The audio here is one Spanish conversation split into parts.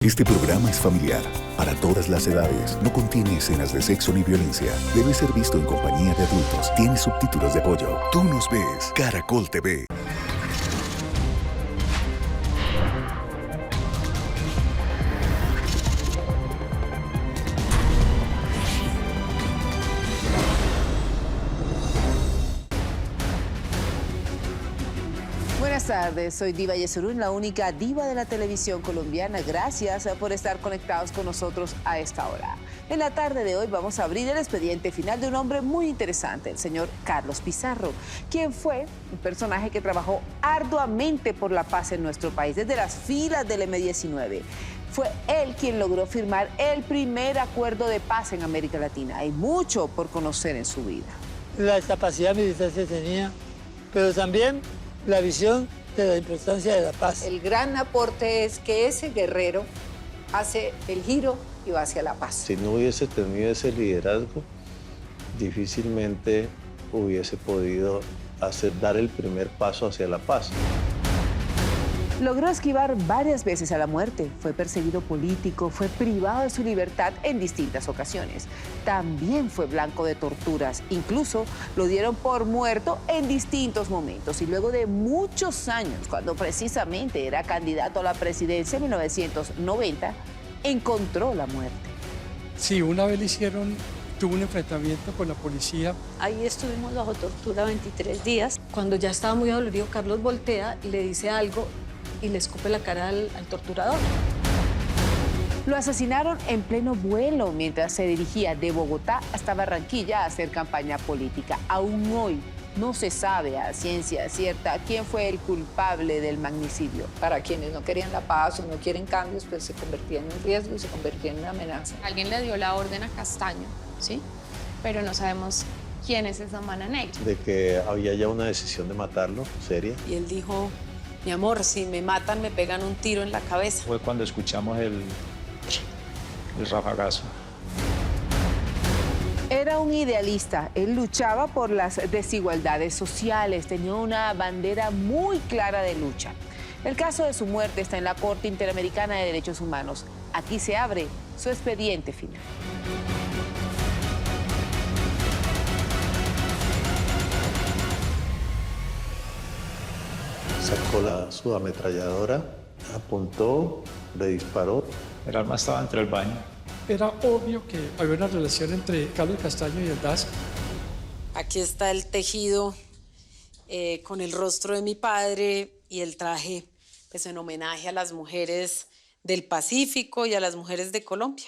Este programa es familiar, para todas las edades, no contiene escenas de sexo ni violencia. Debe ser visto en compañía de adultos. Tiene subtítulos de apoyo. Tú nos ves, Caracol TV. Buenas tardes, soy Diva Yesurún, la única diva de la televisión colombiana. Gracias por estar conectados con nosotros a esta hora. En la tarde de hoy vamos a abrir el expediente final de un hombre muy interesante, el señor Carlos Pizarro, quien fue un personaje que trabajó arduamente por la paz en nuestro país, desde las filas del M-19. Fue él quien logró firmar el primer acuerdo de paz en América Latina. Hay mucho por conocer en su vida. La capacidad militar que tenía, pero también la visión de la importancia de la paz. El gran aporte es que ese guerrero hace el giro y va hacia la paz. Si no hubiese tenido ese liderazgo, difícilmente hubiese podido dar el primer paso hacia la paz. Logró esquivar varias veces a la muerte, fue perseguido político, fue privado de su libertad en distintas ocasiones. También fue blanco de torturas, incluso lo dieron por muerto en distintos momentos. Y luego de muchos años, cuando precisamente era candidato a la presidencia en 1990, encontró la muerte. Sí, una vez le hicieron, tuvo un enfrentamiento con la policía. Ahí estuvimos bajo tortura 23 días. Cuando ya estaba muy dolorido, Carlos voltea y le dice algo y le escupe la cara al torturador. Lo asesinaron en pleno vuelo mientras se dirigía de Bogotá hasta Barranquilla a hacer campaña política. Aún hoy no se sabe a ciencia cierta quién fue el culpable del magnicidio. Para quienes no querían la paz o no quieren cambios, pues se convertía en un riesgo y se convertía en una amenaza. Alguien le dio la orden a Castaño, ¿sí? Pero no sabemos quién es esa mano negra. De que había ya una decisión de matarlo, seria. Y él dijo: mi amor, si me matan, me pegan un tiro en la cabeza. Fue cuando escuchamos el rafagazo. Era un idealista, él luchaba por las desigualdades sociales, tenía una bandera muy clara de lucha. El caso de su muerte está en la Corte Interamericana de Derechos Humanos. Aquí se abre su expediente final. Sacó su ametralladora, apuntó, le disparó. El arma estaba entre el baño. Era obvio que había una relación entre Carlos Castaño y el DAS. Aquí está el tejido con el rostro de mi padre y el traje, pues, en homenaje a las mujeres del Pacífico y a las mujeres de Colombia.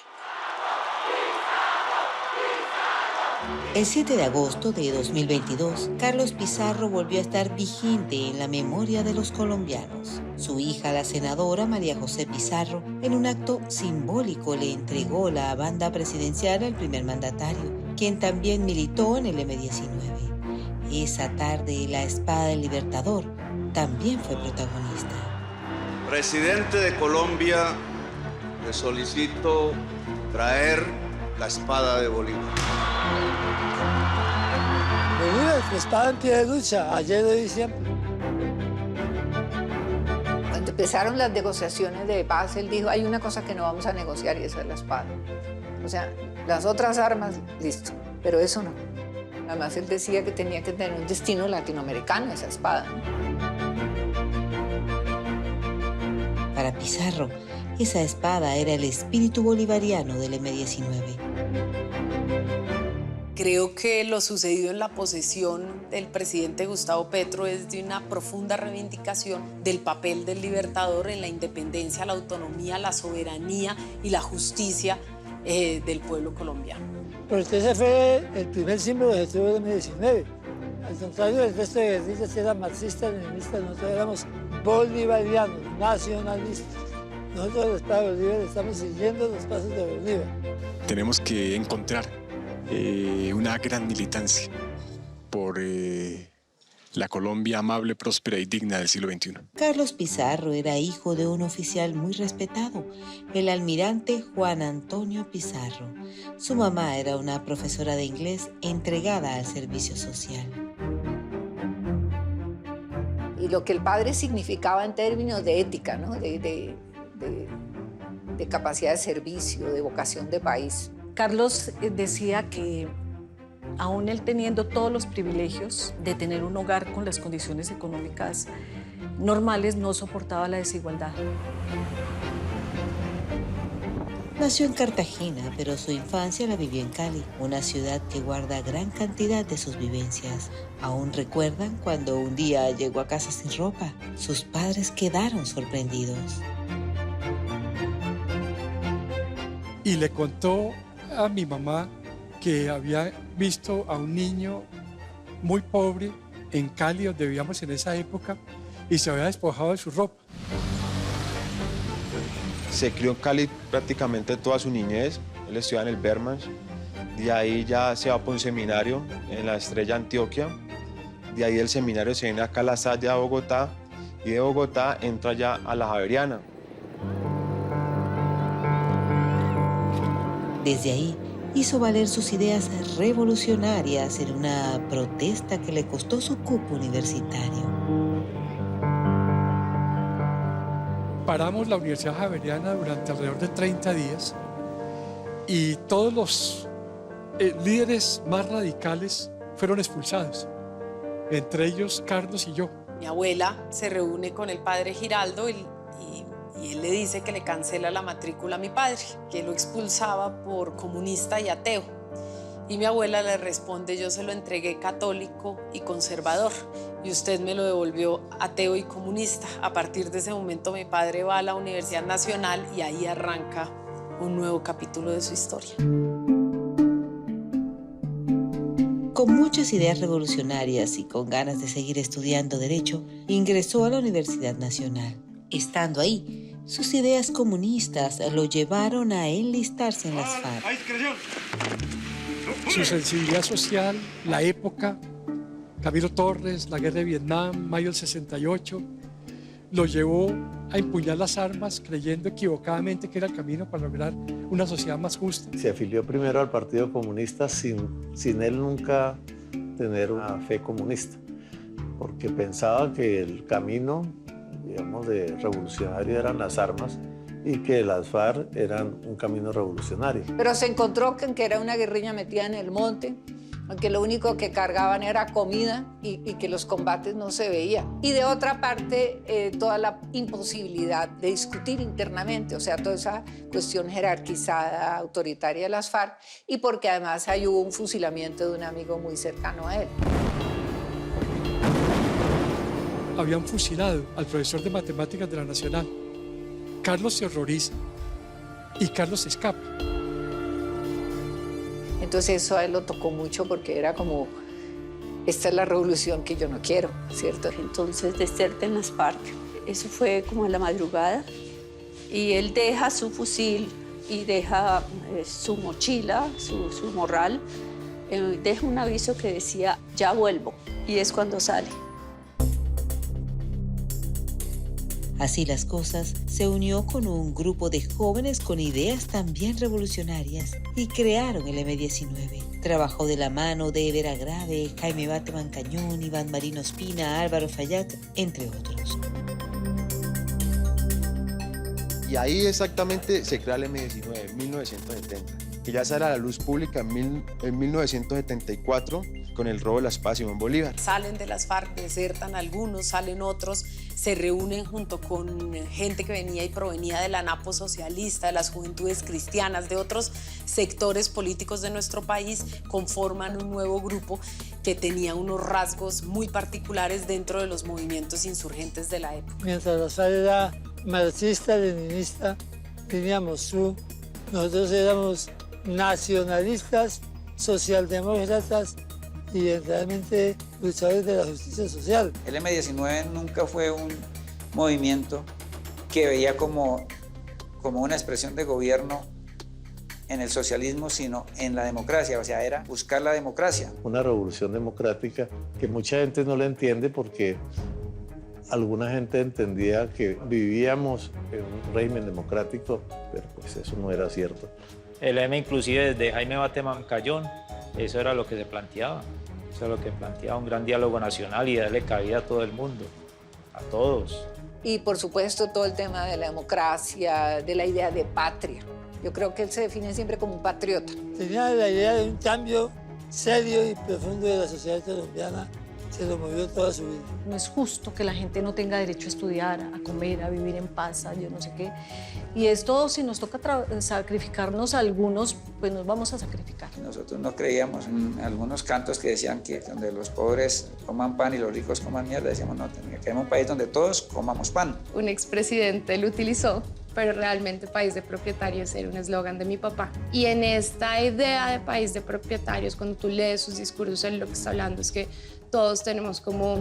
El 7 de agosto de 2022, Carlos Pizarro volvió a estar vigente en la memoria de los colombianos. Su hija, la senadora María José Pizarro, en un acto simbólico le entregó la banda presidencial al primer mandatario, quien también militó en el M-19. Esa tarde, la espada del Libertador también fue protagonista. Presidente de Colombia, le solicito traer la espada de Bolívar. Bolívar, la espada en pie de lucha, ayer de diciembre. Cuando empezaron las negociaciones de paz, él dijo, hay una cosa que no vamos a negociar y esa es la espada. O sea, las otras armas, listo, pero eso no. Además, él decía que tenía que tener un destino latinoamericano esa espada. Para Pizarro, esa espada era el espíritu bolivariano del M-19. Creo que lo sucedido en la posesión del presidente Gustavo Petro es de una profunda reivindicación del papel del libertador en la independencia, la autonomía, la soberanía y la justicia del pueblo colombiano. Porque ese fue el primer símbolo de del M-19. Al contrario del resto de guerrillas que eran marxistas, leninistas, nosotros éramos bolivarianos, nacionalistas. Nosotros, el Estado de Bolívar, estamos siguiendo los pasos de Bolívar. Tenemos que encontrar una gran militancia por la Colombia amable, próspera y digna del siglo XXI. Carlos Pizarro era hijo de un oficial muy respetado, el almirante Juan Antonio Pizarro. Su mamá era una profesora de inglés entregada al servicio social. Y lo que el padre significaba en términos de ética, ¿no? de de capacidad de servicio, de vocación de país. Carlos decía que aún él teniendo todos los privilegios de tener un hogar con las condiciones económicas normales, no soportaba la desigualdad. Nació en Cartagena, pero su infancia la vivió en Cali, una ciudad que guarda gran cantidad de sus vivencias. Aún recuerdan cuando un día llegó a casa sin ropa. Sus padres quedaron sorprendidos. Y le contó a mi mamá que había visto a un niño muy pobre en Cali, donde vivíamos en esa época, y se había despojado de su ropa. Se crió en Cali prácticamente toda su niñez. Él estudiaba en el Bermans. De ahí ya se va por un seminario en la Estrella Antioquia. De ahí del seminario se viene acá a La Salle, a Bogotá. Y de Bogotá entra ya a la Javeriana. Desde ahí hizo valer sus ideas revolucionarias en una protesta que le costó su cupo universitario. Paramos la Universidad Javeriana durante alrededor de 30 días y todos los líderes más radicales fueron expulsados, entre ellos Carlos y yo. Mi abuela se reúne con el padre Giraldo y él le dice que le cancela la matrícula a mi padre, que lo expulsaba por comunista y ateo. Y mi abuela le responde: yo se lo entregué católico y conservador y usted me lo devolvió ateo y comunista. A partir de ese momento mi padre va a la Universidad Nacional y ahí arranca un nuevo capítulo de su historia. Con muchas ideas revolucionarias y con ganas de seguir estudiando Derecho, ingresó a la Universidad Nacional. Estando ahí, sus ideas comunistas lo llevaron a enlistarse en las FARC. Su sensibilidad social, la época, Camilo Torres, la guerra de Vietnam, mayo del 68, lo llevó a empuñar las armas creyendo equivocadamente que era el camino para lograr una sociedad más justa. Se afilió primero al Partido Comunista sin él nunca tener una fe comunista, porque pensaba que el camino, digamos, de revolucionario eran las armas y que las FARC eran un camino revolucionario. Pero se encontró con que era una guerrilla metida en el monte, que lo único que cargaban era comida y que los combates no se veían. Y de otra parte, toda la imposibilidad de discutir internamente, o sea, toda esa cuestión jerarquizada, autoritaria de las FARC, y porque además ahí hubo un fusilamiento de un amigo muy cercano a él. Habían fusilado al profesor de matemáticas de la Nacional. Carlos se horroriza y Carlos se escapa. Entonces eso a él lo tocó mucho porque era como, esta es la revolución que yo no quiero, ¿cierto? Entonces deserta en las FARC. Eso fue como en la madrugada y él deja su fusil y deja su mochila, su morral, deja un aviso que decía, ya vuelvo, y es cuando sale. Así las cosas, se unió con un grupo de jóvenes con ideas también revolucionarias y crearon el M-19. Trabajó de la mano de Ever Agrave, Jaime Bateman Cañón, Iván Marino Espina, Álvaro Fayad, entre otros. Y ahí exactamente se crea el M-19, en 1970. Que ya sale a la luz pública en 1974 con el robo de la espada de Simón Bolívar. Salen de las FARC, desertan algunos, salen otros, se reúnen junto con gente que venía y provenía de la ANAPO socialista, de las juventudes cristianas, de otros sectores políticos de nuestro país, conforman un nuevo grupo que tenía unos rasgos muy particulares dentro de los movimientos insurgentes de la época. Mientras la FARC era marxista, leninista, teníamos nosotros éramos nacionalistas, socialdemócratas y realmente luchadores de la justicia social. El M-19 nunca fue un movimiento que veía como una expresión de gobierno en el socialismo, sino en la democracia, o sea, era buscar la democracia. Una revolución democrática que mucha gente no la entiende porque alguna gente entendía que vivíamos en un régimen democrático, pero pues eso no era cierto. El M inclusive desde Jaime Bateman Cayón, eso era lo que se planteaba. Eso es lo que planteaba, un gran diálogo nacional y darle cabida a todo el mundo, a todos. Y por supuesto todo el tema de la democracia, de la idea de patria. Yo creo que él se define siempre como un patriota. Tenía la idea de un cambio serio y profundo de la sociedad colombiana. Se lo movió toda su vida. No es justo que la gente no tenga derecho a estudiar, a comer, a vivir en paz, a yo no sé qué. Y esto, si nos toca sacrificarnos a algunos, pues nos vamos a sacrificar. Nosotros no creíamos en algunos cantos que decían que donde los pobres coman pan y los ricos coman mierda. Decíamos, no, queremos un país donde todos comamos pan. Un expresidente lo utilizó, pero realmente país de propietarios era un eslogan de mi papá. Y en esta idea de país de propietarios, cuando tú lees sus discursos, él lo que está hablando es que todos tenemos como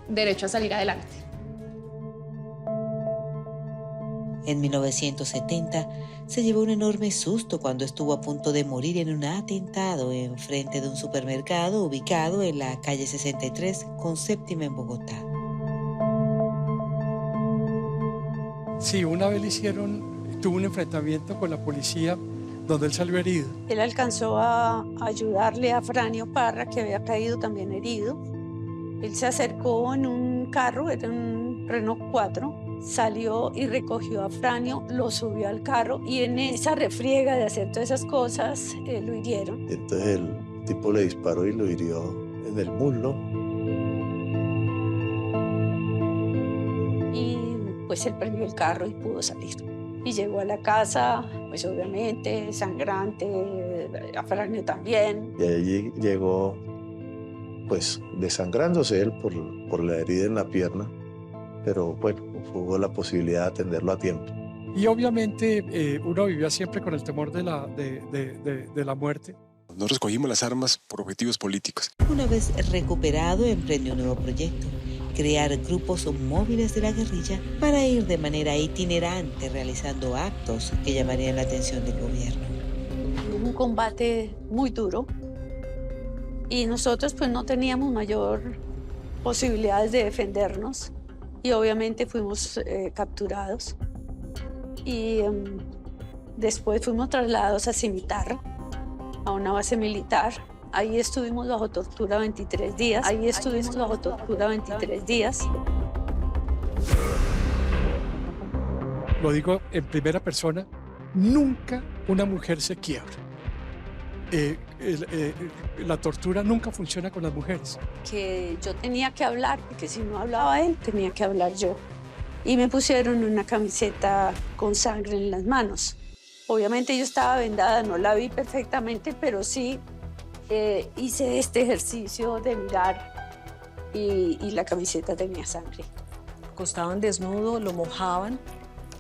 derecho a salir adelante. En 1970 se llevó un enorme susto cuando estuvo a punto de morir en un atentado en frente de un supermercado ubicado en la calle 63 con Séptima en Bogotá. Sí, una vez tuvo un enfrentamiento con la policía donde él salió herido. Él alcanzó a ayudarle a Franio Parra, que había caído también herido. Él se acercó en un carro, era un Renault 4, salió y recogió a Franio, lo subió al carro y en esa refriega de hacer todas esas cosas lo hirieron. Entonces el tipo le disparó y lo hirió en el muslo. Y pues él prendió el carro y pudo salir. Y llegó a la casa, pues obviamente, sangrante, a Franio también. Y allí llegó, pues, desangrándose él por la herida en la pierna, pero bueno, hubo la posibilidad de atenderlo a tiempo. Y obviamente uno vivía siempre con el temor de la muerte. Nosotros cogimos las armas por objetivos políticos. Una vez recuperado, emprendió un nuevo proyecto: crear grupos móviles de la guerrilla para ir de manera itinerante realizando actos que llamarían la atención del gobierno. Un combate muy duro y nosotros pues no teníamos mayor posibilidades de defendernos y obviamente fuimos capturados y después fuimos trasladados a Cimitarra, a una base militar. Ahí estuvimos bajo tortura 23 días. Lo digo en primera persona, nunca una mujer se quiebra. La tortura nunca funciona con las mujeres. Que yo tenía que hablar, porque si no hablaba él, tenía que hablar yo. Y me pusieron una camiseta con sangre en las manos. Obviamente yo estaba vendada, no la vi perfectamente, pero sí hice este ejercicio de mirar y la camiseta tenía sangre. Acostaban desnudo, lo mojaban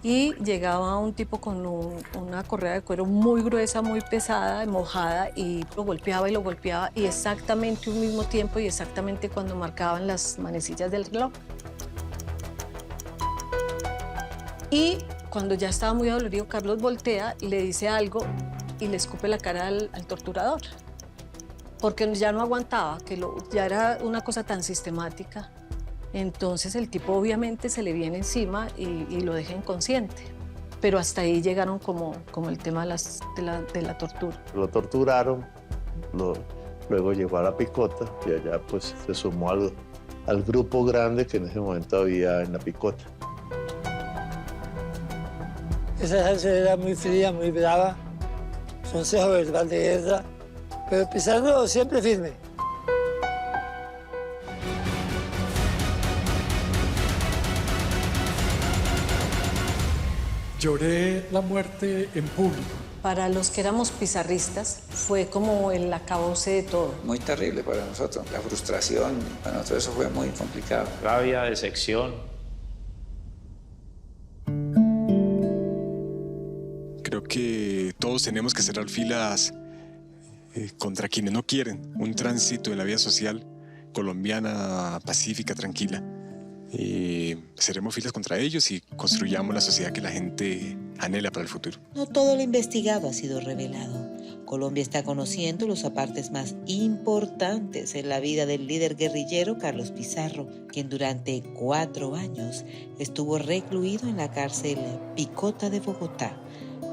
y llegaba un tipo con una correa de cuero muy gruesa, muy pesada, mojada, y lo golpeaba y exactamente un mismo tiempo y exactamente cuando marcaban las manecillas del reloj. Y cuando ya estaba muy adolorido, Carlos voltea y le dice algo y le escupe la cara al torturador, porque ya no aguantaba, ya era una cosa tan sistemática. Entonces el tipo obviamente se le viene encima y lo deja inconsciente. Pero hasta ahí llegaron como el tema de la tortura. Lo torturaron, luego llegó a la picota y allá pues se sumó al grupo grande que en ese momento había en la picota. Esa gente era muy fría, muy brava, consejo verbal de guerra, pero Pizarro siempre firme. Lloré la muerte en público. Para los que éramos pizarristas fue como el acabose de todo. Muy terrible para nosotros, la frustración, para nosotros eso fue muy complicado. Rabia, decepción. Creo que todos tenemos que cerrar filas contra quienes no quieren un tránsito en la vida social colombiana, pacífica, tranquila. Cerremos filas contra ellos y construyamos la sociedad que la gente anhela para el futuro. No todo lo investigado ha sido revelado. Colombia está conociendo los apartes más importantes en la vida del líder guerrillero Carlos Pizarro, quien durante 4 años estuvo recluido en la cárcel Picota de Bogotá.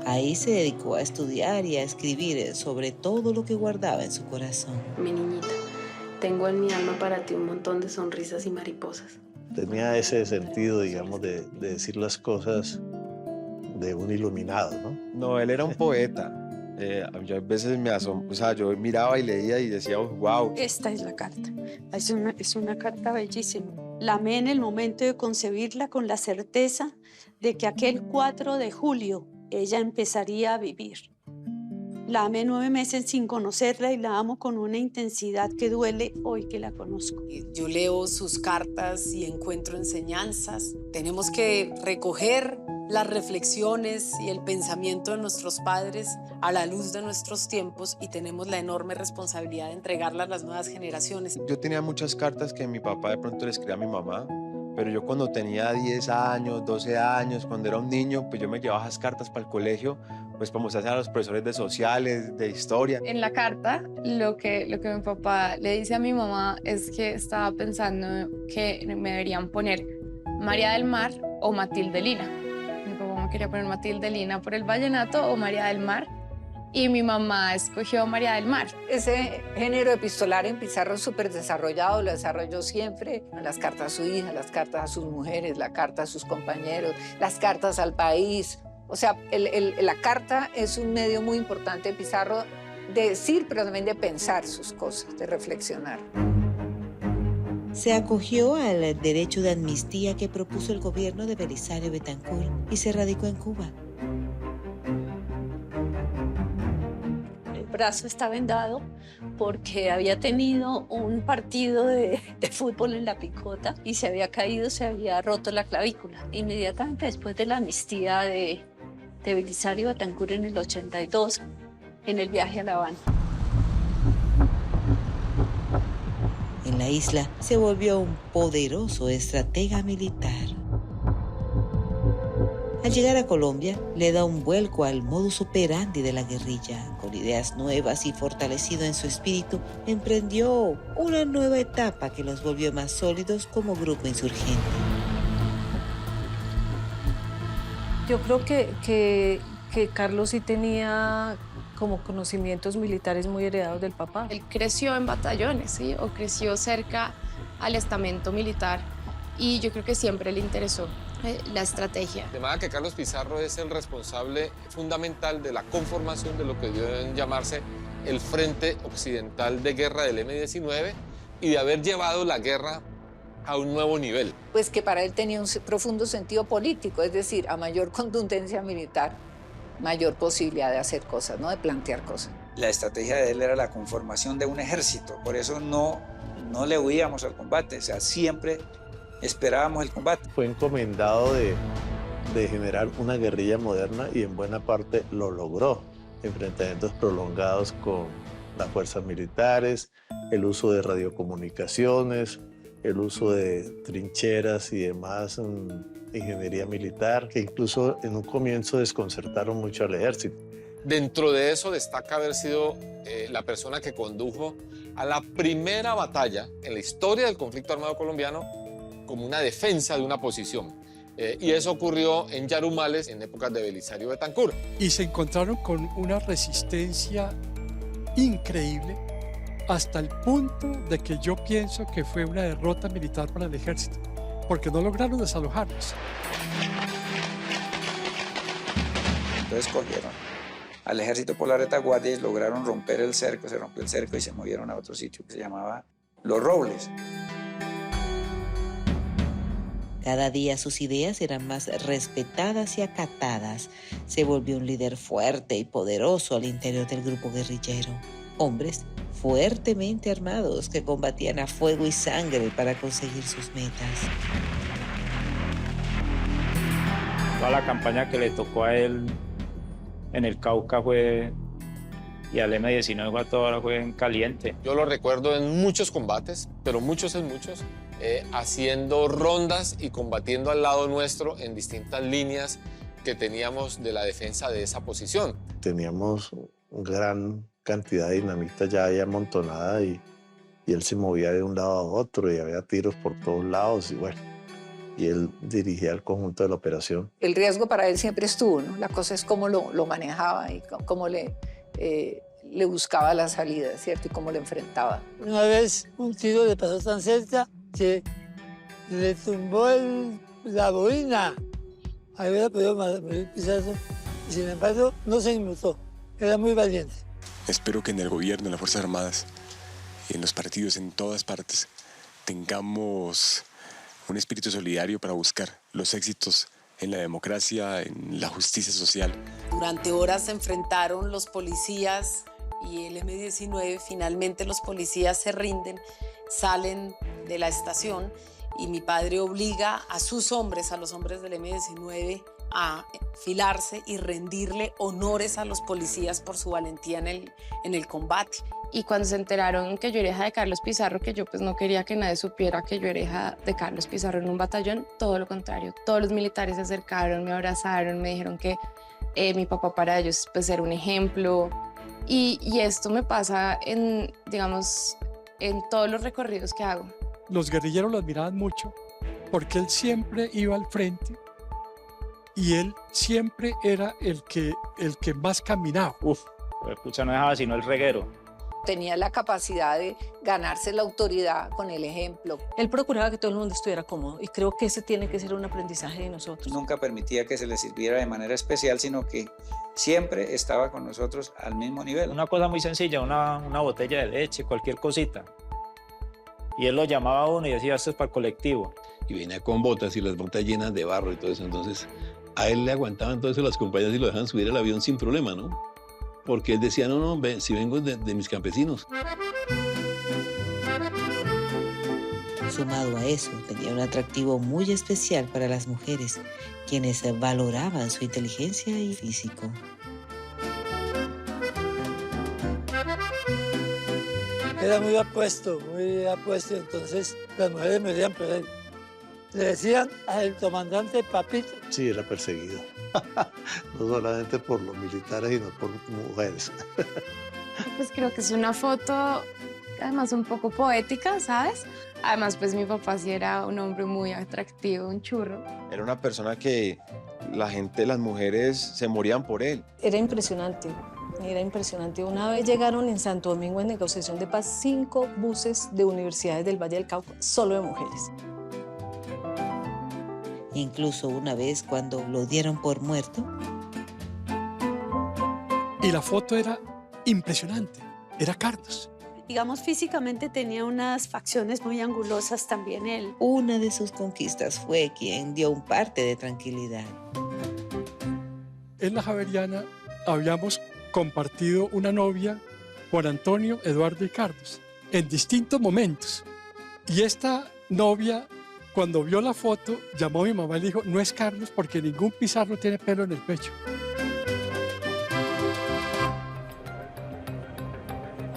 Ahí se dedicó a estudiar y a escribir sobre todo lo que guardaba en su corazón. Mi niñita, tengo en mi alma para ti un montón de sonrisas y mariposas. tenía ese sentido, digamos, de decir las cosas de un iluminado, ¿no? No, él era un poeta. Yo a veces o sea, yo miraba y leía y decía, wow. Esta es la carta. Es una carta bellísima. La amé en el momento de concebirla con la certeza de que aquel 4 de julio ella empezaría a vivir. La amé 9 meses sin conocerla y la amo con una intensidad que duele hoy que la conozco. Yo leo sus cartas y encuentro enseñanzas. Tenemos que recoger las reflexiones y el pensamiento de nuestros padres a la luz de nuestros tiempos y tenemos la enorme responsabilidad de entregarlas a las nuevas generaciones. Yo tenía muchas cartas que mi papá de pronto le escribía a mi mamá, pero yo cuando tenía 10 años, 12 años, cuando era un niño, pues yo me llevaba esas cartas para el colegio, pues para mostrarse a los profesores de sociales, de historia. En la carta, lo que mi papá le dice a mi mamá es que estaba pensando que me deberían poner María del Mar o Matilde Lina. Mi papá me quería poner Matilde Lina por el vallenato o María del Mar, y mi mamá escogió María del Mar. Ese género epistolar en Pizarro es súper desarrollado, lo desarrolló siempre. Las cartas a su hija, las cartas a sus mujeres, la carta a sus compañeros, las cartas al país. O sea, la carta es un medio muy importante de Pizarro de decir, pero también de pensar sus cosas, de reflexionar. Se acogió al derecho de amnistía que propuso el gobierno de Belisario Betancur y se radicó en Cuba. El brazo está vendado porque había tenido un partido de fútbol en La Picota y se había caído, se había roto la clavícula. Inmediatamente después de la amnistía de Belisario Betancur en el 82, en el viaje a La Habana. En la isla se volvió un poderoso estratega militar. Al llegar a Colombia, le da un vuelco al modus operandi de la guerrilla. Con ideas nuevas y fortalecido en su espíritu, emprendió una nueva etapa que los volvió más sólidos como grupo insurgente. Yo creo que Carlos sí tenía como conocimientos militares muy heredados del papá. Él creció en batallones, ¿sí? O creció cerca al estamento militar y yo creo que siempre le interesó la estrategia. De manera que Carlos Pizarro es el responsable fundamental de la conformación de lo que deben llamarse el Frente Occidental de Guerra del M-19 y de haber llevado la guerra a un nuevo nivel. Pues que para él tenía un profundo sentido político, es decir, a mayor contundencia militar, mayor posibilidad de hacer cosas, ¿no? De plantear cosas. La estrategia de él era la conformación de un ejército, por eso no le huíamos al combate, o sea, siempre esperábamos el combate. Fue encomendado de generar una guerrilla moderna y en buena parte lo logró. Enfrentamientos prolongados con las fuerzas militares, el uso de radiocomunicaciones, el uso de trincheras y demás ingeniería militar, que incluso en un comienzo desconcertaron mucho al ejército. Dentro de eso destaca haber sido la persona que condujo a la primera batalla en la historia del conflicto armado colombiano como una defensa de una posición. Y eso ocurrió en Yarumales en épocas de Belisario Betancur. Y se encontraron con una resistencia increíble hasta el punto de que yo pienso que fue una derrota militar para el ejército, porque no lograron desalojarlos. Entonces cogieron al ejército por la retaguardia y lograron romper el cerco, se rompió el cerco y se movieron a otro sitio que se llamaba Los Robles. Cada día sus ideas eran más respetadas y acatadas. Se volvió un líder fuerte y poderoso al interior del grupo guerrillero. Hombres fuertemente armados que combatían a fuego y sangre para conseguir sus metas. Toda la campaña que le tocó a él en el Cauca fue, y al M-19 fue toda fue en caliente. Yo lo recuerdo en muchos combates, pero muchos, haciendo rondas y combatiendo al lado nuestro en distintas líneas que teníamos de la defensa de esa posición. Teníamos gran cantidad de dinamita ya ahí amontonada y él se movía de un lado a otro y había tiros por todos lados y bueno, y él dirigía el conjunto de la operación. El riesgo para él siempre estuvo, ¿no? La cosa es cómo lo manejaba y cómo le buscaba la salida, ¿cierto? Y cómo le enfrentaba. Una vez un tiro le pasó tan cerca que le tumbó la boina. Ahí hubiera podido morir Pizarro. Y sin embargo, no se inmutó. Era muy valiente. Espero que en el gobierno, en las Fuerzas Armadas, en los partidos, en todas partes, tengamos un espíritu solidario para buscar los éxitos en la democracia, en la justicia social. Durante horas se enfrentaron los policías y el M-19. Finalmente los policías se rinden, salen de la estación y mi padre obliga a sus hombres, a los hombres del M-19, a filarse y rendirle honores a los policías por su valentía en el combate. Y cuando se enteraron que yo era hija de Carlos Pizarro, que yo pues no quería que nadie supiera que yo era hija de Carlos Pizarro en un batallón, todo lo contrario. Todos los militares se acercaron, me abrazaron, me dijeron que mi papá para ellos pues era un ejemplo. Y esto me pasa digamos, en todos los recorridos que hago. Los guerrilleros lo admiraban mucho porque él siempre iba al frente y él siempre era el que más caminaba. Pucha, no dejaba sino el reguero. Tenía la capacidad de ganarse la autoridad con el ejemplo. Él procuraba que todo el mundo estuviera cómodo y creo que ese tiene que ser un aprendizaje de nosotros. Nunca permitía que se le sirviera de manera especial, sino que siempre estaba con nosotros al mismo nivel. Una cosa muy sencilla, una botella de leche, cualquier cosita. Y él lo llamaba a uno y decía, esto es para el colectivo. Y venía con botas y las botas llenas de barro y todo eso. Entonces, a él le aguantaban todo eso las compañías y lo dejaban subir al avión sin problema, ¿no? Porque él decía, no, si vengo de mis campesinos. Sumado a eso, tenía un atractivo muy especial para las mujeres, quienes valoraban su inteligencia y físico. Era muy apuesto, entonces las mujeres me decían por él. Le decían al comandante Papito. Sí, era perseguido. No solamente por los militares, sino por mujeres. Pues creo que es una foto, además un poco poética, ¿sabes? Además, pues mi papá sí era un hombre muy atractivo, un churro. Era una persona que la gente, las mujeres, se morían por él. Era impresionante. Una vez llegaron en Santo Domingo en negociación de paz 5 buses de universidades del Valle del Cauca, solo de mujeres. Incluso una vez cuando lo dieron por muerto. Y la foto era impresionante, era Carlos. Digamos, físicamente tenía unas facciones muy angulosas también él. Una de sus conquistas fue quien dio un parte de tranquilidad. En la Javeriana habíamos compartido una novia, Juan Antonio, Eduardo y Carlos, en distintos momentos. Y esta novia, cuando vio la foto, llamó a mi mamá y le dijo, no es Carlos porque ningún Pizarro tiene pelo en el pecho.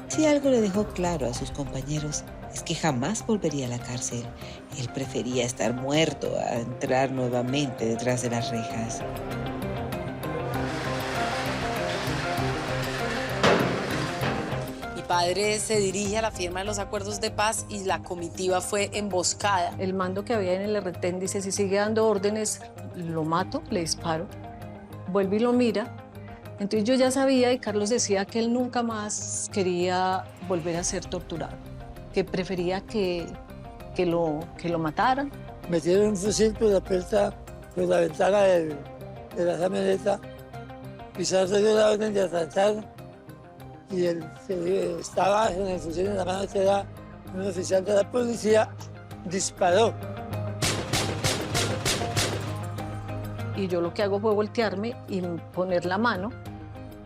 Si algo le dejó claro a sus compañeros es que jamás volvería a la cárcel. Él prefería estar muerto a entrar nuevamente detrás de las rejas. Mi padre se dirige a la firma de los acuerdos de paz y la comitiva fue emboscada. El mando que había en el retén dice, si sigue dando órdenes, lo mato, le disparo. Vuelve y lo mira. Entonces yo ya sabía y Carlos decía que él nunca más quería volver a ser torturado, que prefería que lo mataran. Metieron un fusil por la puerta, por la ventana de la camioneta. Pizarro dio la orden de asaltar y él estaba con el fusil en la mano, que era un oficial de la policía, disparó. Y yo lo que hago fue voltearme y poner la mano,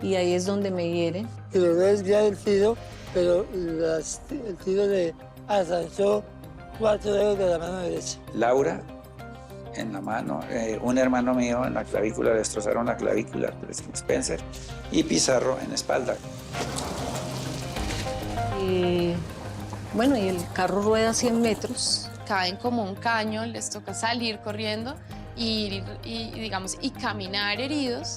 y ahí es donde me hieren. Y logró desviar el tiro, pero el tiro le asanchó 4 dedos de la mano derecha. Laura en la mano, un hermano mío en la clavícula, le destrozaron la clavícula, Spencer, y Pizarro en la espalda. Y bueno, y el carro rueda 100 metros. Caen como un caño, les toca salir corriendo y caminar heridos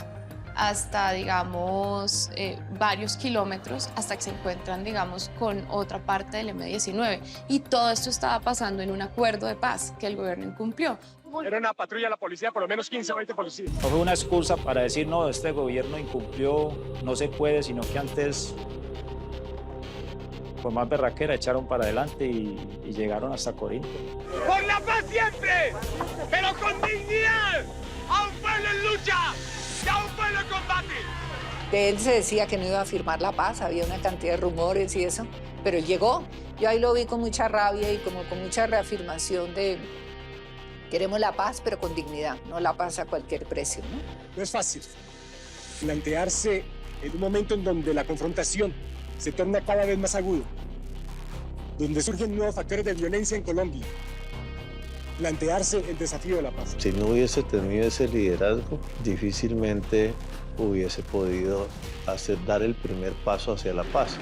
hasta, digamos, varios kilómetros hasta que se encuentran, digamos, con otra parte del M-19. Y todo esto estaba pasando en un acuerdo de paz que el gobierno incumplió. Era una patrulla de la policía, por lo menos 15 o 20 policías. No fue una excusa para decir, no, este gobierno incumplió, no se puede, sino que antes Por más berraquera echaron para adelante y llegaron hasta Corinto. ¡Por la paz siempre! ¡Pero con dignidad! ¡A un pueblo en lucha! ¡Y a un pueblo en combate! De él se decía que no iba a firmar la paz, había una cantidad de rumores y eso, pero él llegó. Yo ahí lo vi con mucha rabia y como con mucha reafirmación de queremos la paz, pero con dignidad, no la paz a cualquier precio, ¿no? No es fácil plantearse en un momento en donde la confrontación se torna cada vez más aguda, donde surgen nuevos factores de violencia en Colombia, plantearse el desafío de la paz. Si no hubiese tenido ese liderazgo, difícilmente hubiese podido dar el primer paso hacia la paz.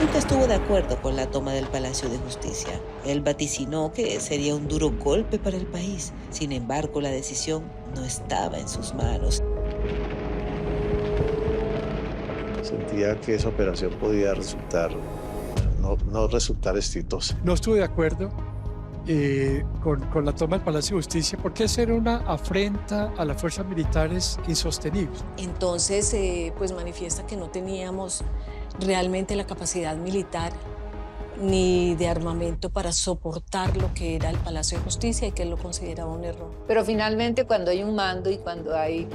Nunca estuvo de acuerdo con la toma del Palacio de Justicia. Él vaticinó que sería un duro golpe para el país. Sin embargo, la decisión no estaba en sus manos. Sentía que esa operación podía resultar, no resultar exitosa. No estuve de acuerdo con la toma del Palacio de Justicia porque esa era una afrenta a las fuerzas militares insostenible. Entonces, pues manifiesta que no teníamos realmente la capacidad militar ni de armamento para soportar lo que era el Palacio de Justicia y que él lo consideraba un error. Pero finalmente cuando hay un mando y cuando hay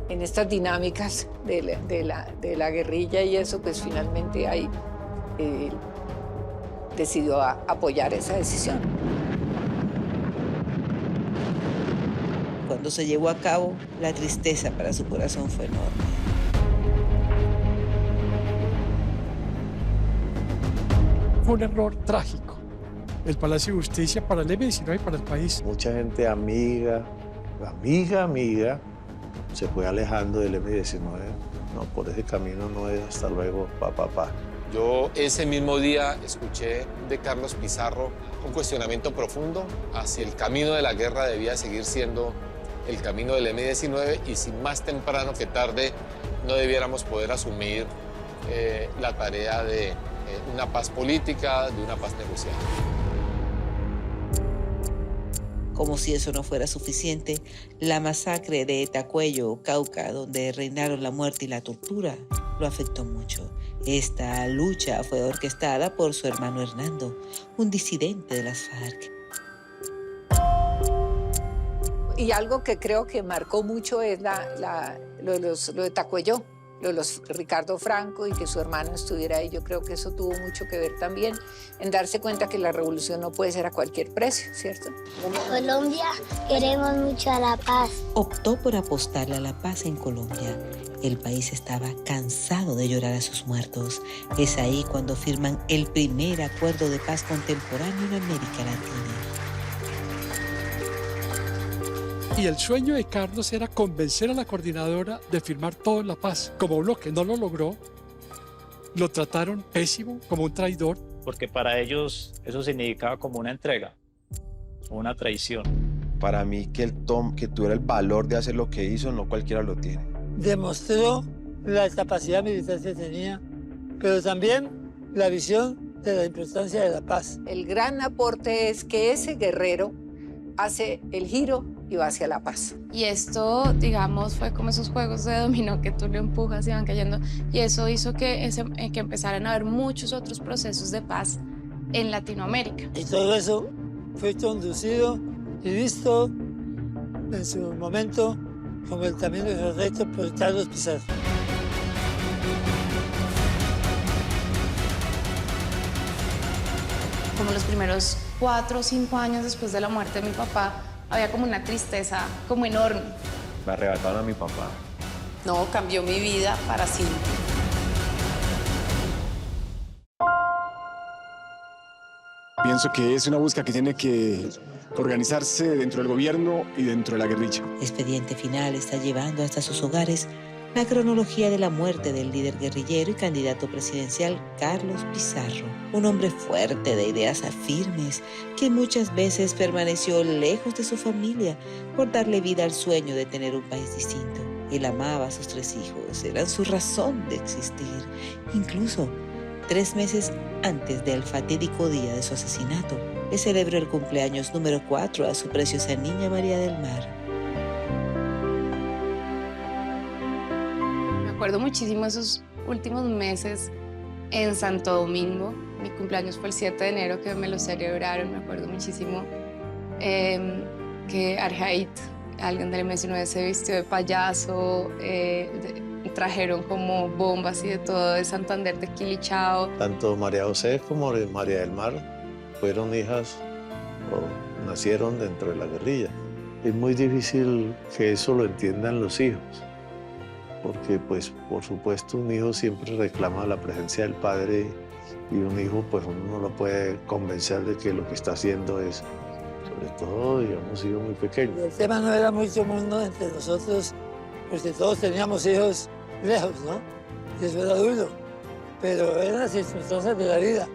en estas dinámicas de la guerrilla y eso, pues finalmente hay, decidió apoyar esa decisión. Cuando se llevó a cabo, la tristeza para su corazón fue enorme. Fue un error trágico. El Palacio de Justicia para el M-19 y para el país. Mucha gente amiga, se fue alejando del M-19. No, por ese camino no es hasta luego, pa. Yo ese mismo día escuché de Carlos Pizarro un cuestionamiento profundo hacia el camino de la guerra debía seguir siendo el camino del M-19 y si más temprano que tarde no debiéramos poder asumir la tarea de una paz política, de una paz negociada. Como si eso no fuera suficiente, la masacre de Etacuello, Cauca, donde reinaron la muerte y la tortura, lo afectó mucho. Esta lucha fue orquestada por su hermano Hernando, un disidente de las FARC. Y algo que creo que marcó mucho es lo de Etacuello, lo de los Ricardo Franco y que su hermano estuviera ahí. Yo creo que eso tuvo mucho que ver también en darse cuenta que la revolución no puede ser a cualquier precio, ¿cierto? Colombia, queremos mucho a la paz. Optó por apostarle a la paz en Colombia. El país estaba cansado de llorar a sus muertos. Es ahí cuando firman el primer acuerdo de paz contemporáneo en América Latina. Y el sueño de Carlos era convencer a la coordinadora de firmar todo en la paz. Como uno que no lo logró, lo trataron pésimo, como un traidor. Porque para ellos eso significaba como una entrega, una traición. Para mí que tuviera el valor de hacer lo que hizo, no cualquiera lo tiene. Demostró la capacidad militar que tenía, pero también la visión de la importancia de la paz. El gran aporte es que ese guerrero hace el giro y va hacia la paz. Y esto, digamos, fue como esos juegos de dominó que tú le empujas y van cayendo. Y eso hizo que empezaran a haber muchos otros procesos de paz en Latinoamérica. Y todo eso fue conducido y visto en su momento como el camino correcto por Carlos Pizarro. Como los primeros 4 o 5 años después de la muerte de mi papá, había como una tristeza como enorme. Me arrebataron a mi papá. No, cambió mi vida para siempre. Pienso que es una búsqueda que tiene que organizarse dentro del gobierno y dentro de la guerrilla. Expediente Final está llevando hasta sus hogares la cronología de la muerte del líder guerrillero y candidato presidencial Carlos Pizarro, un hombre fuerte de ideas firmes que muchas veces permaneció lejos de su familia por darle vida al sueño de tener un país distinto. Él amaba a sus 3 hijos, eran su razón de existir. Incluso 3 meses antes del fatídico día de su asesinato, le celebró el cumpleaños número 4 a su preciosa niña María del Mar. Me acuerdo muchísimo esos últimos meses en Santo Domingo. Mi cumpleaños fue el 7 de enero, que me lo celebraron, me acuerdo muchísimo, que Arjait, alguien del M19, se vistió de payaso, trajeron como bombas y de todo de Santander, de Quilichao. Tanto María José como María del Mar fueron hijas o nacieron dentro de la guerrilla. Es muy difícil que eso lo entiendan los hijos, porque pues por supuesto un hijo siempre reclama la presencia del padre y un hijo pues uno no lo puede convencer de que lo que está haciendo es, sobre todo, digamos, hijos muy pequeños. El tema no era muy común, ¿no?, entre nosotros, porque todos teníamos hijos lejos, ¿no? Y eso era duro, pero eran las circunstancias de la vida.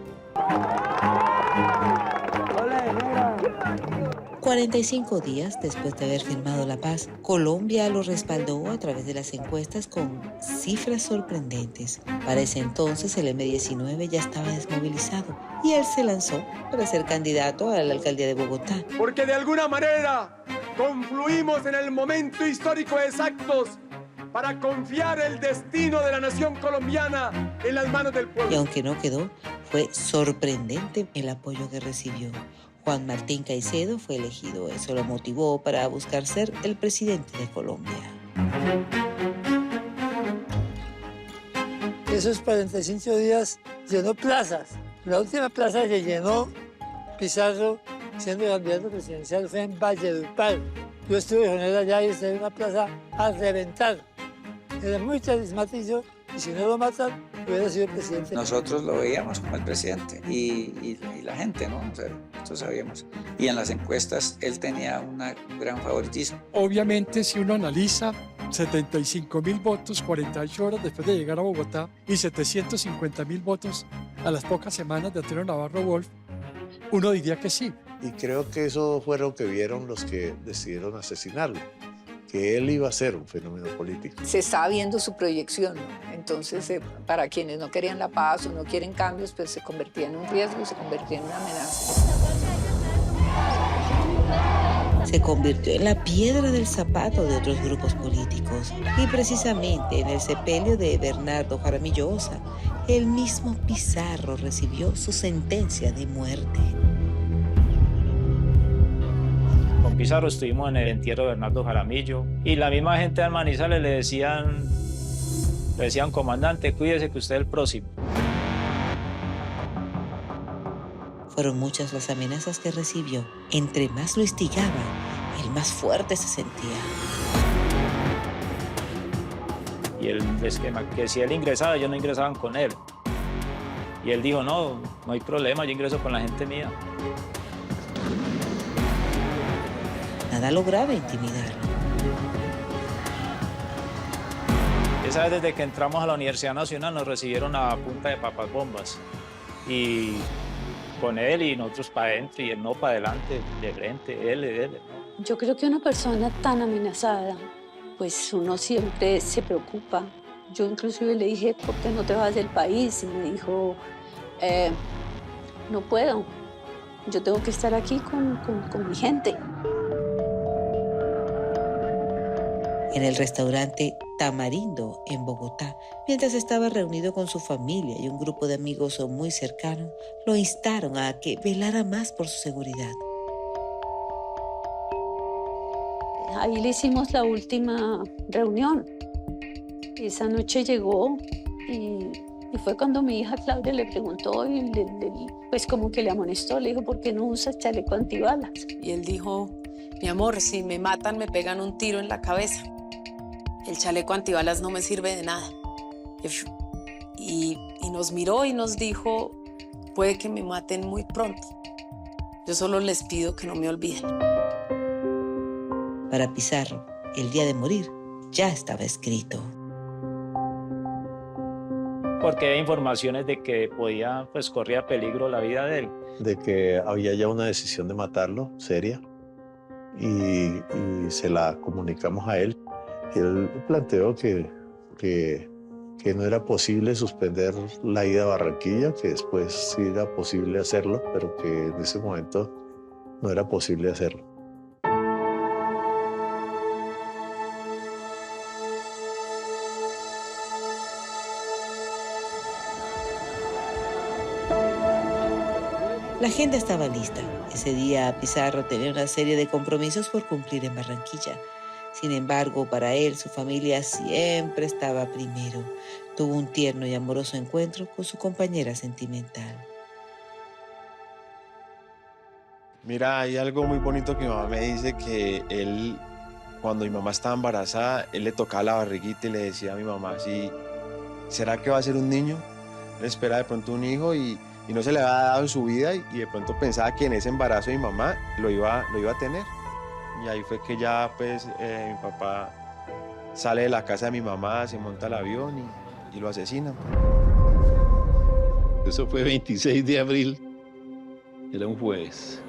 45 días después de haber firmado la paz, Colombia lo respaldó a través de las encuestas con cifras sorprendentes. Para ese entonces el M19 ya estaba desmovilizado y él se lanzó para ser candidato a la alcaldía de Bogotá. Porque de alguna manera confluimos en el momento histórico exacto para confiar el destino de la nación colombiana en las manos del pueblo. Y aunque no quedó, fue sorprendente el apoyo que recibió. Juan Martín Caicedo fue elegido. Eso lo motivó para buscar ser el presidente de Colombia. Esos 45 días llenó plazas. La última plaza que llenó Pizarro siendo candidato presidencial fue en Valledupar. Yo estuve con él allá y estaba en una plaza a reventar. Era muy carismático y si no lo matan, hubiera sido presidente. Nosotros lo veíamos como el presidente y la gente, ¿no? O sea, nosotros sabíamos. Y en las encuestas él tenía un gran favoritismo. Obviamente, si uno analiza 75.000 votos 48 horas después de llegar a Bogotá y 750.000 votos a las pocas semanas de Antonio Navarro Wolf, uno diría que sí. Y creo que eso fue lo que vieron los que decidieron asesinarlo, que él iba a ser un fenómeno político. Se estaba viendo su proyección, ¿no? Entonces para quienes no querían la paz o no quieren cambios, pues se convertía en un riesgo y se convertía en una amenaza. Se convirtió en la piedra del zapato de otros grupos políticos y precisamente en el sepelio de Bernardo Jaramillo Osa, el mismo Pizarro recibió su sentencia de muerte. Con Pizarro estuvimos en el entierro de Bernardo Jaramillo y la misma gente de Manizales le decían, comandante, cuídese que usted es el próximo. Fueron muchas las amenazas que recibió. Entre más lo instigaba, el más fuerte se sentía. Y el esquema, que si él ingresaba, ellos no ingresaban con él. Y él dijo, no hay problema, yo ingreso con la gente mía. Nada lograba intimidarlo. Esa vez desde que entramos a la Universidad Nacional nos recibieron a punta de papas bombas. Y con él y nosotros para adentro y él no para adelante, de frente, él. Yo creo que una persona tan amenazada, pues uno siempre se preocupa. Yo inclusive le dije, ¿por qué no te vas del país? Y me dijo, no puedo, yo tengo que estar aquí con mi gente. En el restaurante Tamarindo, en Bogotá, mientras estaba reunido con su familia y un grupo de amigos muy cercanos, lo instaron a que velara más por su seguridad. Ahí le hicimos la última reunión. Esa noche llegó y fue cuando mi hija Claudia le preguntó y pues como que le amonestó, le dijo, ¿por qué no usas chaleco antibalas? Y él dijo, mi amor, si me matan me pegan un tiro en la cabeza. El chaleco antibalas no me sirve de nada. Y nos miró y nos dijo, puede que me maten muy pronto. Yo solo les pido que no me olviden. Para Pizarro, el día de morir ya estaba escrito. Porque hay informaciones de que corría peligro la vida de él. De que había ya una decisión de matarlo, seria, y se la comunicamos a él. Y él planteó que no era posible suspender la ida a Barranquilla, que después sí era posible hacerlo, pero que en ese momento no era posible hacerlo. La agenda estaba lista. Ese día Pizarro tenía una serie de compromisos por cumplir en Barranquilla. Sin embargo, para él, su familia siempre estaba primero. Tuvo un tierno y amoroso encuentro con su compañera sentimental. Mira, hay algo muy bonito que mi mamá me dice, que él, cuando mi mamá estaba embarazada, él le tocaba la barriguita y le decía a mi mamá, sí, ¿será que va a ser un niño? Él espera de pronto un hijo y no se le había dado en su vida y de pronto pensaba que en ese embarazo de mi mamá lo iba a tener. Y ahí fue que ya pues mi papá sale de la casa de mi mamá, se monta al avión y lo asesinan. Eso fue 26 de abril, era un jueves.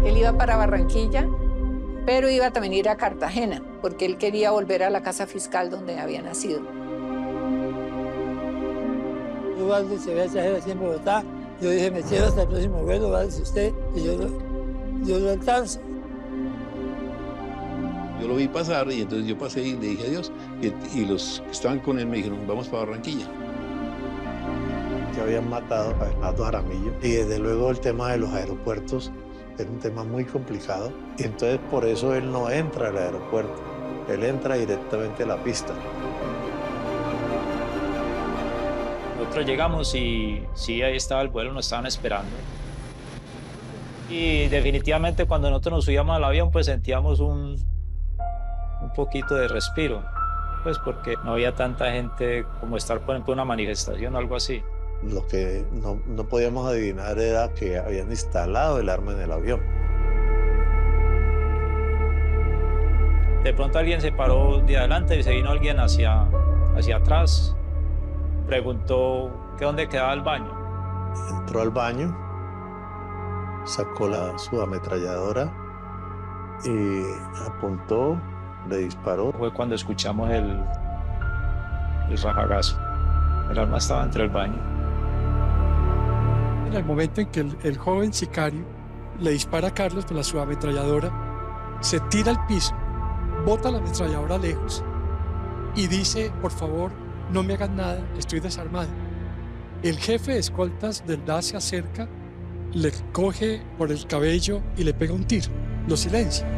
Él iba para Barranquilla, pero iba también a ir a Cartagena, porque él quería volver a la casa fiscal donde había nacido. Valde se ve a extranjero aquí en Bogotá. Yo dije, me quiero hasta el próximo vuelo, válese usted, y yo lo alcanzo. Yo lo vi pasar y entonces yo pasé y le dije adiós. Y los que estaban con él me dijeron, vamos para Barranquilla. Que habían matado a Bernardo Jaramillo. Y desde luego el tema de los aeropuertos era un tema muy complicado. Y entonces por eso él no entra al aeropuerto. Él entra directamente a la pista. Nosotros llegamos y sí, ahí estaba el vuelo, nos estaban esperando. Y definitivamente cuando nosotros nos subíamos al avión, pues sentíamos un poquito de respiro, pues porque no había tanta gente como estar, por ejemplo, en una manifestación o algo así. Lo que no podíamos adivinar era que habían instalado el arma en el avión. De pronto alguien se paró de adelante y se vino alguien hacia atrás. Preguntó que dónde quedaba el baño. Entró al baño, sacó la subametralladora y apuntó, le disparó. Fue cuando escuchamos el rafagazo. El arma estaba entre el baño. En el momento en que el joven sicario le dispara a Carlos con la subametralladora, se tira al piso, bota la ametralladora lejos y dice, por favor, no me hagan nada, estoy desarmado. El jefe de escoltas del DAS se acerca, le coge por el cabello y le pega un tiro. Lo silencia.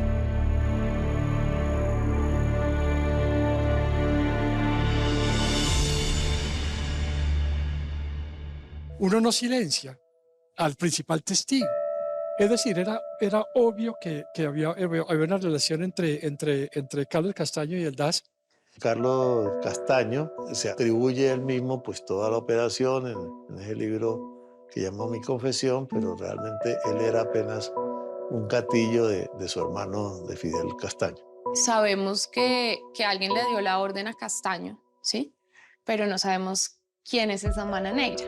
Uno no silencia al principal testigo. Es decir, era obvio que había una relación entre Carlos Castaño y el DAS. Carlos Castaño se atribuye él mismo pues toda la operación en ese libro que llamó Mi Confesión, pero realmente él era apenas un gatillo de su hermano, de Fidel Castaño. Sabemos que alguien le dio la orden a Castaño, ¿sí? Pero no sabemos quién es esa mano negra.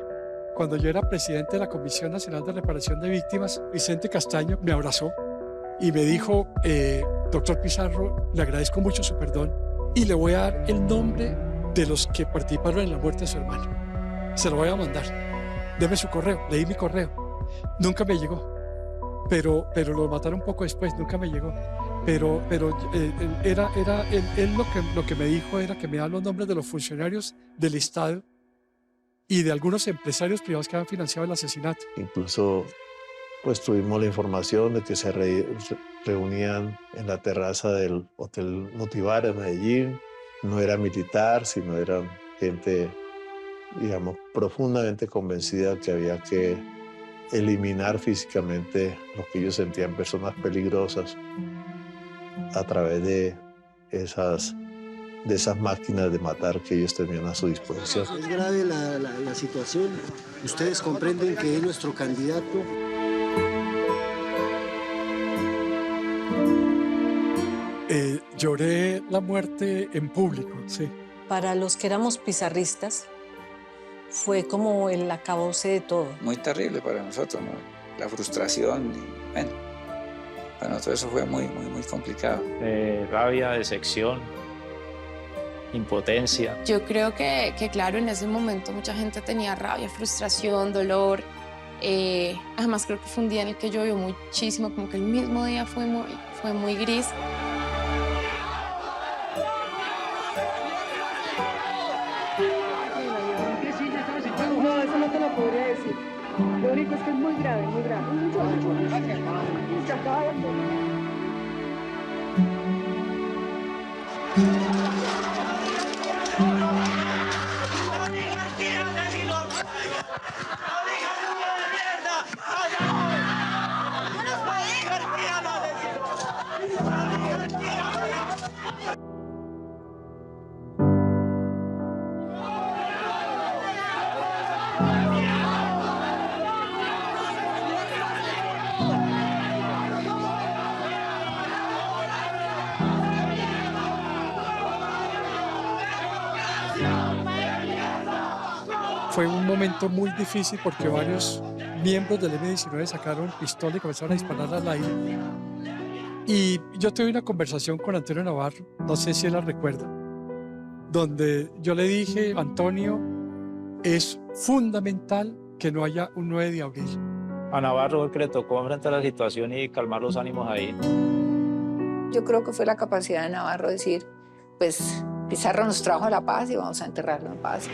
Cuando yo era presidente de la Comisión Nacional de Reparación de Víctimas, Vicente Castaño me abrazó y me dijo, doctor Pizarro, le agradezco mucho su perdón y le voy a dar el nombre de los que participaron en la muerte de su hermano. Se lo voy a mandar. Deme su correo. Leí mi correo. Nunca me llegó. Pero lo mataron un poco después. Nunca me llegó. Pero él lo que me dijo era que me da los nombres de los funcionarios del Estado y de algunos empresarios privados que habían financiado el asesinato. Incluso pues tuvimos la información de que se reunían en la terraza del Hotel Motivar en Medellín. No era militar, sino eran gente, digamos, profundamente convencida que había que eliminar físicamente lo que ellos sentían personas peligrosas a través de esas máquinas de matar que ellos tenían a su disposición. Es grave la situación. Ustedes comprenden que es nuestro candidato. Lloré la muerte en público, sí. Para los que éramos pizarristas, fue como el acabose de todo. Muy terrible para nosotros, ¿no? La frustración, bueno, para nosotros eso fue muy complicado. Rabia, decepción, impotencia. Yo creo que claro, en ese momento mucha gente tenía rabia, frustración, dolor. Además creo que fue un día en el que llovió muchísimo, como que el mismo día fue muy gris. podría decir. Lo único es que es muy grave, muy grave. Se acaba de morir. Fue un momento muy difícil porque varios miembros del M-19 sacaron pistola y comenzaron a disparar al aire. Y yo tuve una conversación con Antonio Navarro, no sé si él la recuerda, donde yo le dije, Antonio, es fundamental que no haya un 9 de abril. A Navarro que le tocó enfrentar la situación y calmar los ánimos ahí. Yo creo que fue la capacidad de Navarro decir, pues Pizarro nos trajo la paz y vamos a enterrarlo en paz.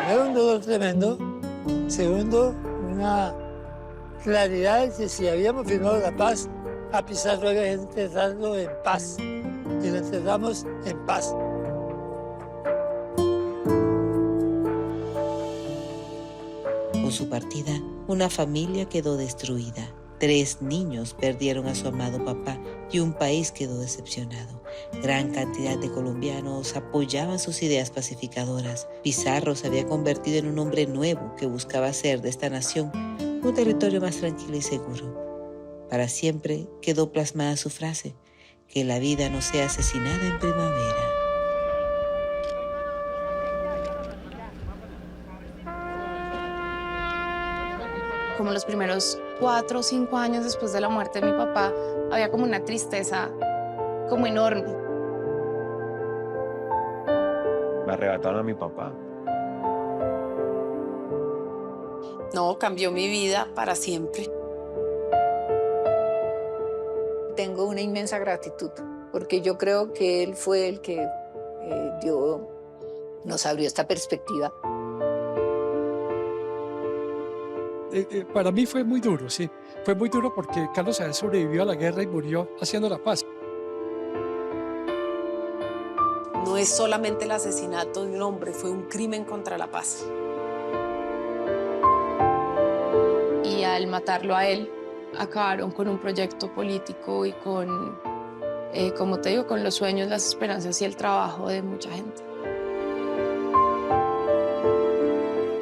Primero, un dolor tremendo. Segundo, una claridad de que si habíamos firmado la paz, a Pizarro había que enterrarlo en paz. Y lo enterramos en paz. Con su partida, una familia quedó destruida. 3 niños perdieron a su amado papá y un país quedó decepcionado. Gran cantidad de colombianos apoyaban sus ideas pacificadoras. Pizarro se había convertido en un hombre nuevo que buscaba hacer de esta nación un territorio más tranquilo y seguro. Para siempre quedó plasmada su frase, que la vida no sea asesinada en primavera. Como los primeros 4 o 5 años después de la muerte de mi papá, había como una tristeza como enorme. Me arrebataron a mi papá. No, cambió mi vida para siempre. Tengo una inmensa gratitud, porque yo creo que él fue el que nos abrió esta perspectiva. Para mí fue muy duro, sí. Fue muy duro porque Carlos Saez sobrevivió a la guerra y murió haciendo la paz. No es solamente el asesinato de un hombre, fue un crimen contra la paz. Y al matarlo a él, acabaron con un proyecto político y con, como te digo, con los sueños, las esperanzas y el trabajo de mucha gente.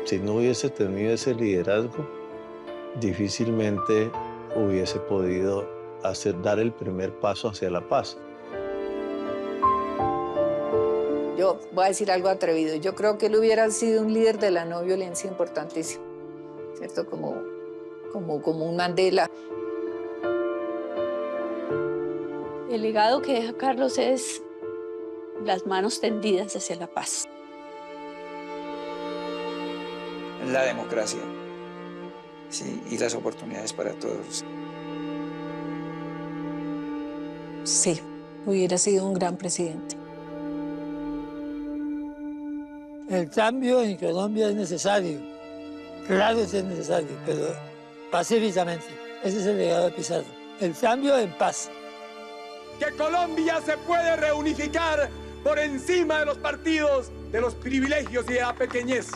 Si no hubiese tenido ese liderazgo, difícilmente hubiese podido dar el primer paso hacia la paz. Yo voy a decir algo atrevido. Yo creo que él hubiera sido un líder de la no violencia importantísimo, ¿cierto? Como un Mandela. El legado que deja Carlos es las manos tendidas hacia la paz. La democracia, sí, y las oportunidades para todos. Sí, hubiera sido un gran presidente. El cambio en Colombia es necesario. Claro que es necesario, pero pacíficamente. Ese es el legado de Pizarro. El cambio en paz. Que Colombia se puede reunificar por encima de los partidos, de los privilegios y de la pequeñez.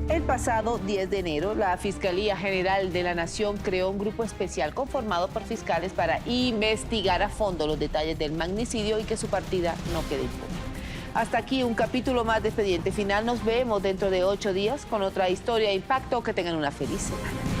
El pasado 10 de enero, la Fiscalía General de la Nación creó un grupo especial conformado por fiscales para investigar a fondo los detalles del magnicidio y que su partida no quede impune. Hasta aquí un capítulo más de Expediente Final. Nos vemos dentro de 8 días con otra historia de impacto. Que tengan una feliz semana.